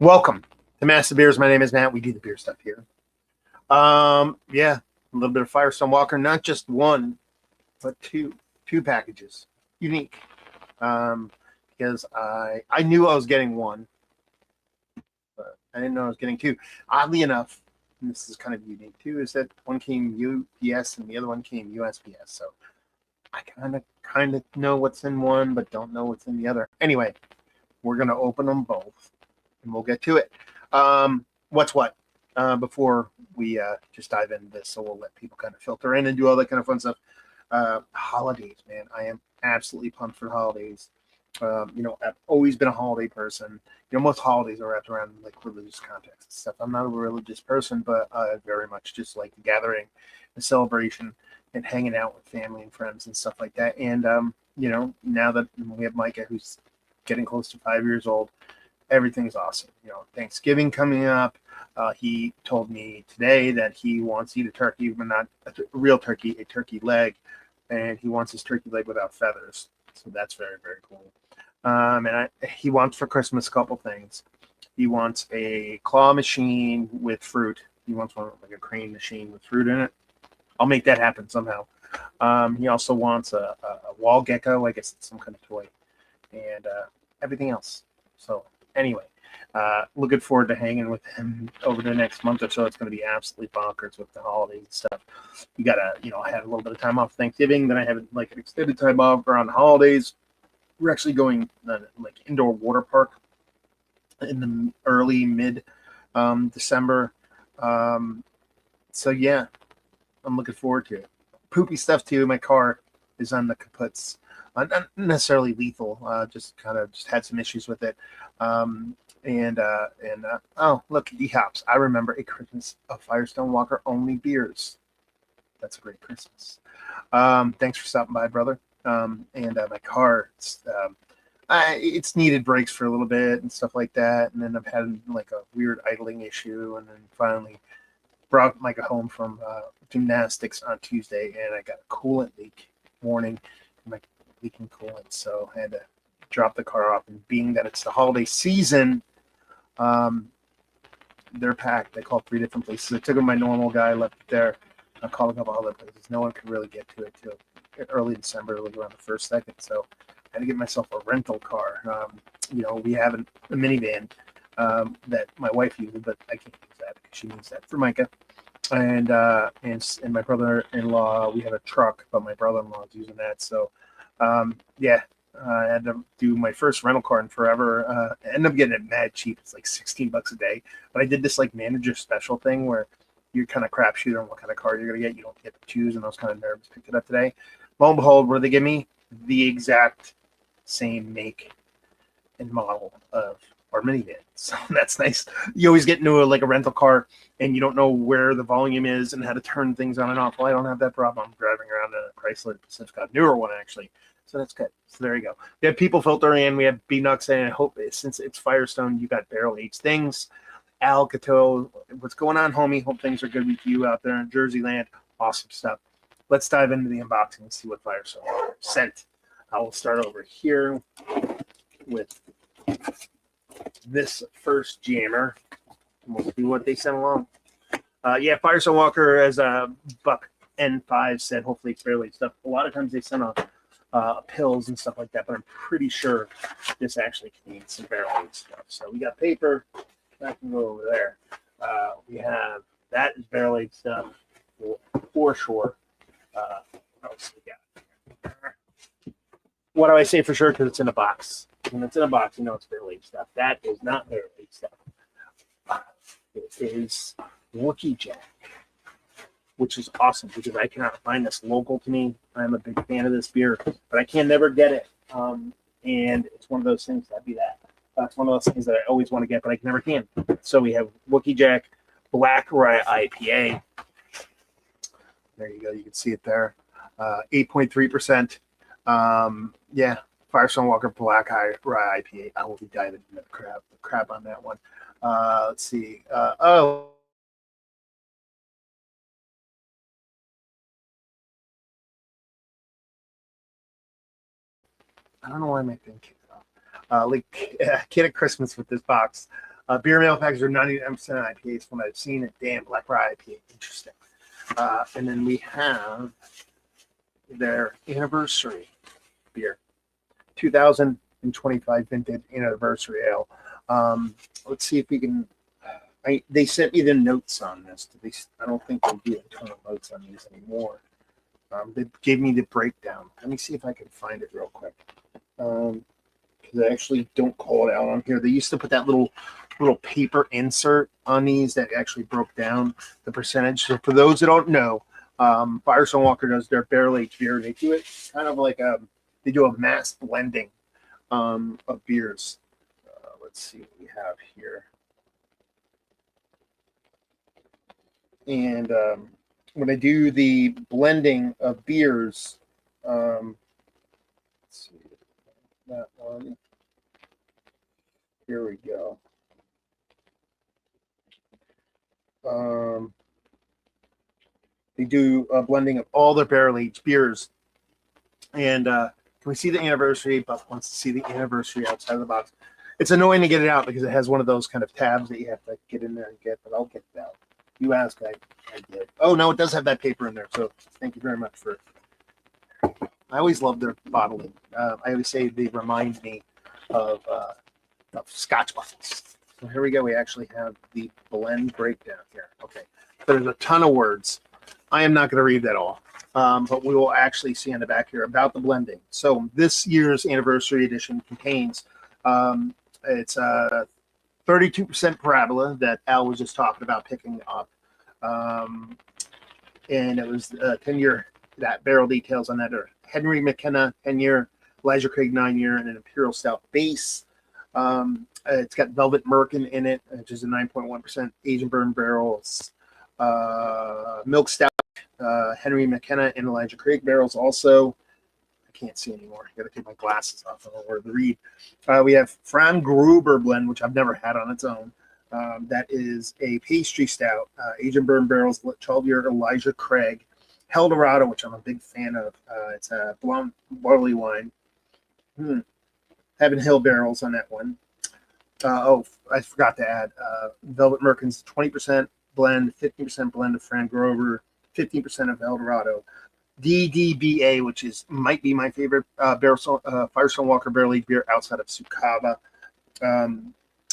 Welcome to Massive Beers. My name is Matt. We do the beer stuff here. Yeah, a little bit of Firestone Walker, not just one, but two packages, unique. Um, because I knew I was getting one, but I didn't know I was getting two. Oddly enough, and this is kind of unique too, is that one came UPS and the other one came USPS. So I kind of know what's in one, but don't know what's in the other. Anyway, we're gonna open them both, and we'll get to it. What's what? Before we just dive into this, so we'll let people kind of filter in and do all that kind of fun stuff. Holidays, man, I am absolutely pumped for holidays. I've always been a holiday person. Most holidays are wrapped around like religious context and stuff. I'm not a religious person, but I very much just like the gathering, the celebration, and hanging out with family and friends and stuff like that. And now that we have Micah, who's getting close to 5 years old, everything's awesome. Thanksgiving coming up. He told me today that he wants to eat a turkey, but not a real turkey, a turkey leg, and he wants his turkey leg without feathers. So that's very, very cool. He wants for Christmas a couple things. He wants a claw machine with fruit. He wants one like a crane machine with fruit in it. I'll make that happen somehow. He also wants a wall gecko. I guess it's some kind of toy, and everything else. So anyway, looking forward to hanging with him over the next month or so. It's going to be absolutely bonkers with the holidays and stuff. I had a little bit of time off Thanksgiving, then I have like an extended time off around the holidays. We're actually going like indoor water park in the early mid December. So yeah, I'm looking forward to it. Poopy stuff too. My car is on the kaputs. Not necessarily lethal. Just had some issues with it. Oh, look, D Hops. I remember a Christmas of Firestone Walker only beers. That's a great Christmas. Thanks for stopping by, brother. My car, it's needed brakes for a little bit and stuff like that. And then I've had like a weird idling issue, and then finally brought Micah home from gymnastics on Tuesday, and I got a coolant leak warning. My leaking coolant, so I had to drop the car off. And being that it's the holiday season, they're packed. They called 3 different places. I took it my normal guy, left it there. I called a couple other places. No one could really get to it till early December, like around the first, second. So I had to get myself a rental car. We have a minivan that my wife uses, but I can't use that because she needs that for Micah. And my brother-in-law, we have a truck, but my brother-in-law is using that. So I had to do my first rental car in forever. I ended up getting it mad cheap. It's like $16 a day. But I did this like manager special thing where you're kind of crapshoot on what kind of car you're gonna get. You don't get to choose, and I was kind of nervous. Picked it up today. Lo and behold, what did they give me? The exact same make and model of our minivan. So that's nice. You always get into a rental car and you don't know where the volume is and how to turn things on and off. Well, I don't have that problem. I'm driving around in a Chrysler Pacifica, newer one actually. So that's good. So there you go. We have people filtering in. We have B-Nuts, and I hope since it's Firestone, you got barrel aged things. Al Cato, what's going on, homie? Hope things are good with you out there in Jersey land. Awesome stuff. Let's dive into the unboxing and see what Firestone sent. I will start over here with this first jammer. We'll see what they sent along. Firestone Walker, as Buck N5 said, hopefully it's barrel aged stuff. A lot of times they send pills and stuff like that, but I'm pretty sure this actually contains some barrel aged stuff. So we got paper. That can go over there. We have that is barrel aged stuff for sure. What else we got? What do I say for sure? Because it's in a box. When it's in a box, it's barrel aged stuff. That is not barrel aged stuff. It is Wookie Jack, which is awesome because I cannot find this local to me. I'm a big fan of this beer, but I can never get it. And it's one of those things that'd be that. That's one of those things that I always want to get, but I never can. So we have Wookie Jack Black Rye IPA. There you go. You can see it there. 8.3%. Firestone Walker Black Rye IPA. I will be diving into the crap on that one. Let's see. I don't know why my thing kicked off. Kid at Christmas with this box. Beer manufacturers are 99% IPAs from what I've seen. Damn, Black Rye IPA. Interesting. And then we have their anniversary beer, 2025 vintage anniversary ale. Let's see if we can. They sent me the notes on this. I don't think they do a ton of notes on these anymore. They gave me the breakdown. Let me see if I can find it real quick. Because I actually don't call it out on here. They used to put that little paper insert on these that actually broke down the percentage. So for those that don't know, Firestone Walker does their barrel aged beer. They do it kind of like they do a mass blending of beers. Let's see what we have here. And when I do the blending of beers, let's see that one. Here we go. They do a blending of all their barrel aged beers. And can we see the anniversary? Buff wants to see the anniversary outside of the box. It's annoying to get it out because it has one of those kind of tabs that you have to get in there and get, but I'll get it out. You ask, I did. Oh, no, it does have that paper in there. So thank you very much for. I always love their bottling. I always say they remind me of Scotch bottles. So here we go. We actually have the blend breakdown here. Okay. There's a ton of words. I am not going to read that all, but we will actually see on the back here about the blending. So this year's anniversary edition contains it's 32% parabola that Al was just talking about picking up. And it was 10-year, that barrel details on that are Henry McKenna 10-year, Elijah Craig 9-year, and an Imperial Stout base. It's got Velvet Merkin in it, which is a 9.1% Asian burn barrels. Milk Stout, Henry McKenna and Elijah Craig barrels also. Can't see anymore. I got to take my glasses off. I don't know where to read. We have Fran Gruber blend, which I've never had on its own. That is a pastry stout, Asian burn barrels, 12-year Elijah Craig, Eldorado, which I'm a big fan of. It's a blonde barley wine. Heaven Hill barrels on that one. I forgot to add Velvet Merkin's 20% blend, 15% blend of Fran Grover, 15% of Eldorado. DDBA, which might be my favorite Firestone Walker barrel aged beer outside of Sukaba.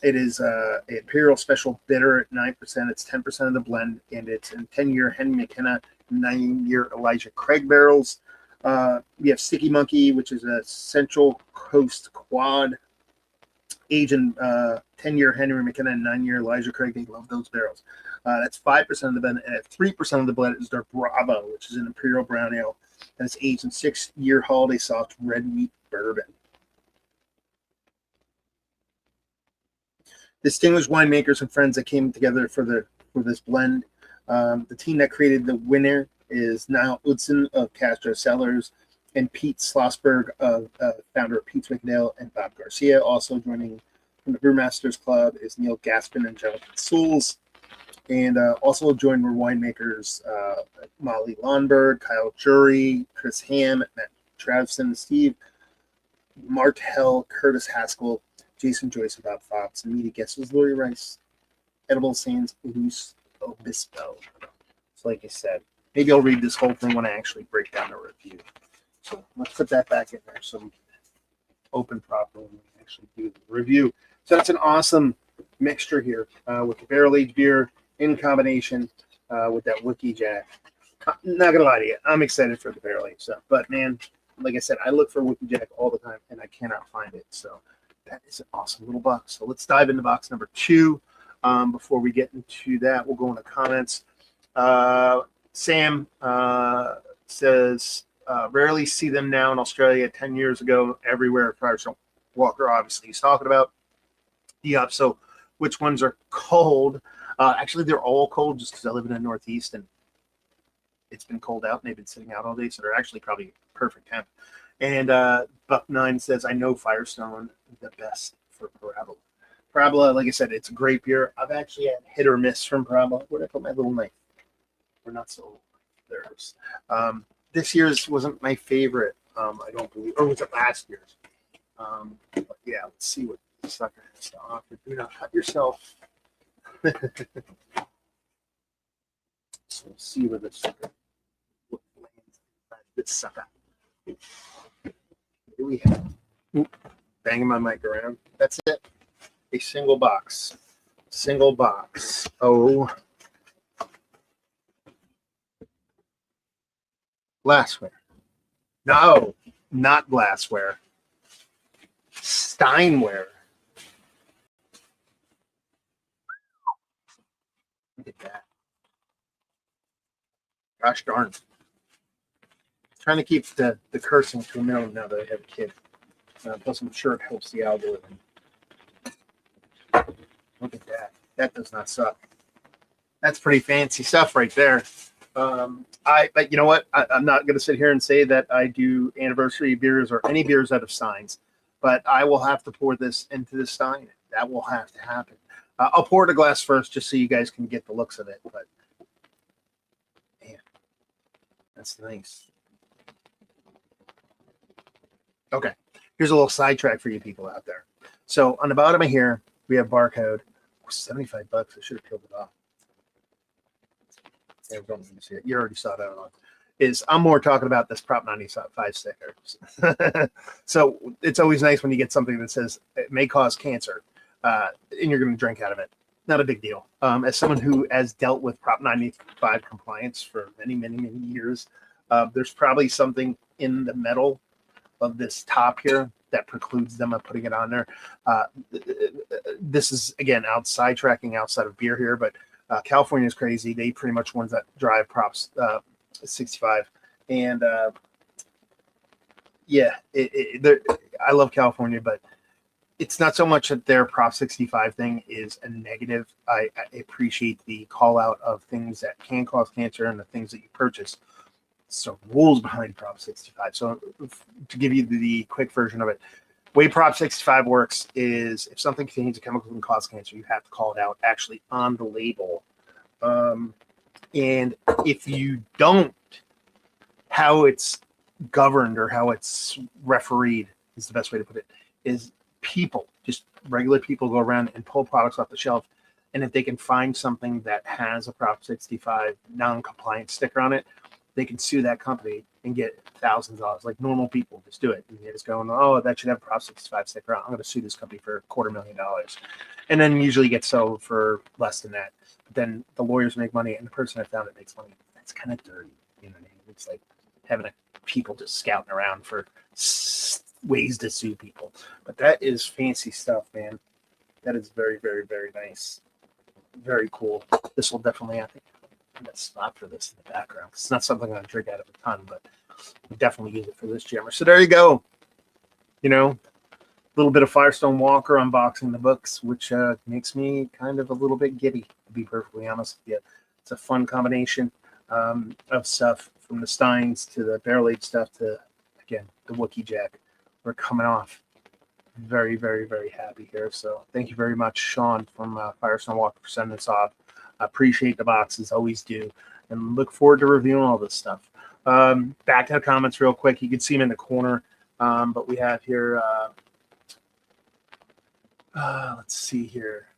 It is an Imperial Special Bitter at 9%. It's 10% of the blend, and it's in 10-year Henry McKenna, 9-year Elijah Craig barrels. We have Sticky Monkey, which is a Central Coast Quad Asian 10-year Henry McKenna, 9-year Elijah Craig. They love those barrels. That's 5% of the blend, and at 3% of the blend is their Bravo, which is an Imperial Brown Ale, and it's aged in 6-year Holiday Soft red wheat bourbon. Distinguished winemakers and friends that came together for this blend. The team that created the winner is Niall Udson of Castro Cellars and Pete Schlossberg, founder of Pete's Wicked Ale, and Bob Garcia. Also joining from the Brewmasters Club is Neil Gaspin and Jonathan Souls. And also joined were winemakers Molly Lonberg, Kyle Jury, Chris Ham, Matt Travson, Steve Martell, Curtis Haskell, Jason Joyce, and Bob Fox. And media guest was Lori Rice, Edible Sands, Luis Obispo. So like I said, maybe I'll read this whole thing when I actually break down the review. So let's put that back in there so we can open properly when we actually do the review. So that's an awesome mixture here with the barrel aged beer in combination with that Wookie Jack. Not gonna lie to you, I'm excited for the barrel aged stuff. But man, like I said, I look for Wookie Jack all the time and I cannot find it. So that is an awesome little box. So let's dive into box number 2. Before we get into that, we'll go into comments. Sam says, rarely see them now in Australia. 10 years ago, everywhere. Firestone Walker, obviously, he's talking about. Yep. So which ones are cold? Actually, they're all cold just because I live in the Northeast and it's been cold out and they've been sitting out all day. So they're actually probably perfect temp. And Buck9 says, I know Firestone the best for Parabola. Parabola, like I said, it's a great beer. I've actually had hit or miss from Parabola. Where'd I put my little knife? We're not so there's. This year's wasn't my favorite, I don't believe, or was it last year's? But yeah, let's see what sucker has to offer. Do not cut yourself. So we'll see where this sucker lands. This sucker. Here we have. Banging my mic around. That's it. A single box. Single box. Oh. Glassware. No, not glassware. Steinware. Look at that. Gosh darn. Trying to keep the cursing to a minimum now that I have a kid. Plus, I'm sure it helps the algorithm. Look at that. That does not suck. That's pretty fancy stuff right there. But you know what? I'm not going to sit here and say that I do anniversary beers or any beers out of steins, but I will have to pour this into the stein. That will have to happen. I'll pour it a glass first just so you guys can get the looks of it. But man, that's nice. Okay, here's a little sidetrack for you people out there. So on the bottom of here, we have barcode. $75. I should have peeled it off. Yeah, don't need to see it. You already saw that on. I'm more talking about this Prop 95 sticker. So it's always nice when you get something that says it may cause cancer, and you're going to drink out of it. Not a big deal. As someone who has dealt with Prop 95 compliance for many, many, many years, there's probably something in the metal of this top here that precludes them of putting it on there. This is, again, sidetracking outside of beer here, but California is crazy. They pretty much ones that drive Props 65. And I love California, but it's not so much that their Prop 65 thing is a negative. I appreciate the call out of things that can cause cancer and the things that you purchase. So rules behind Prop 65. So to give you the quick version of it, way Prop 65 works is if something contains a chemical that can cause cancer, you have to call it out actually on the label. And if you don't, how it's governed or how it's refereed is the best way to put it, is people, just regular people go around and pull products off the shelf. And if they can find something that has a Prop 65 non-compliant sticker on it, they can sue that company and get thousands of dollars. Like normal people just do it. And they just go, oh, that should have a Prop 65 sticker on. I'm going to sue this company for $250,000. And then usually get sold for less than that. But then the lawyers make money and the person that found it makes money. That's kind of dirty. You know what I mean? It's like having people just scouting around for ways to sue people. But that is fancy stuff, man. That is very, very, very nice. Very cool. This will definitely, I think, a spot for this in the background. It's not something I drink out of a ton, but we definitely use it for this jammer. So there you go. You know, a little bit of Firestone Walker unboxing the books, which makes me kind of a little bit giddy, to be perfectly honest with you. It's a fun combination of stuff, from the Steins to the barrel aged stuff to, again, the Wookiee Jack. We're coming off very, very, very happy here. So thank you very much, Sean from Firestone Walker, for sending this off. I appreciate the boxes, always do, and look forward to reviewing all this stuff. Back to the comments real quick. You can see them in the corner, but we have here, let's see here.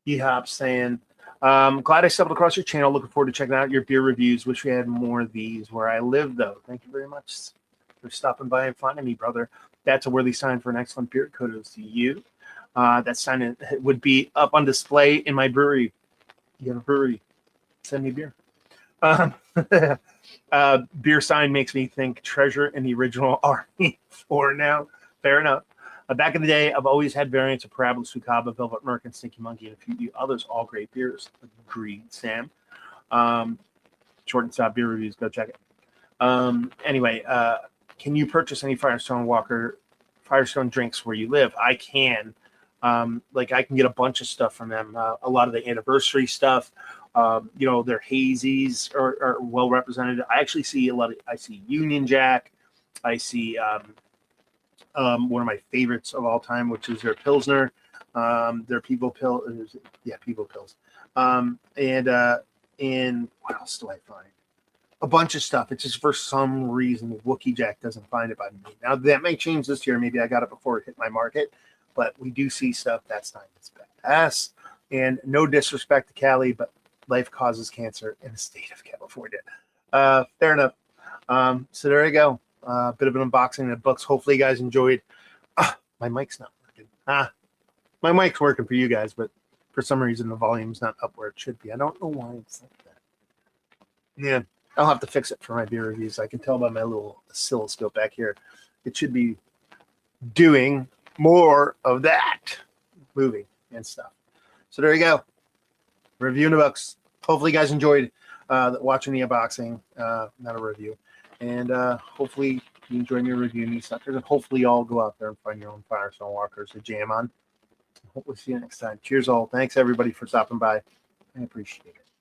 E-Hop saying, glad I stumbled across your channel. Looking forward to checking out your beer reviews. Wish we had more of these where I live, though. Thank you very much for stopping by and finding me, brother. That's a worthy sign for an excellent beer. Kudos to you. That sign would be up on display in my brewery. You have a brewery, send me beer. Beer sign makes me think Treasure in the original RE4 now. Fair enough. Back in the day, I've always had variants of Parabola, Sucaba, Velvet Merc, and Stinky Monkey, and a few others, all great beers. Agreed, Sam. Short and Stop beer reviews, go check it. Anyway, can you purchase any Firestone drinks where you live? I can. Like I can get a bunch of stuff from them. A lot of the anniversary stuff, their hazies are well represented. I actually see I see Union Jack. I see one of my favorites of all time, which is their Pilsner, their People Pills. Yeah, People Pills. And what else do I find? a bunch of stuff. It's just for some reason Wookie Jack doesn't find it by me. Now that may change this year. Maybe I got it before it hit my market, but we do see stuff that's not as badass. And no disrespect to Cali, but life causes cancer in the state of California. Fair enough. So there you go. A bit of an unboxing of the books. Hopefully you guys enjoyed. My mic's not working. My mic's working for you guys, but for some reason the volume's not up where it should be. I don't know why it's like that. Yeah, I'll have to fix it for my beer reviews. I can tell by my little oscilloscope back here. It should be doing more of that, moving and stuff. So there you go. Reviewing the books. Hopefully you guys enjoyed watching the unboxing, not a review. And hopefully you enjoy me reviewing these suckers. And hopefully you all go out there and find your own Firestone walkers to jam on. Hopefully see you next time. Cheers all. Thanks everybody for stopping by. I appreciate it.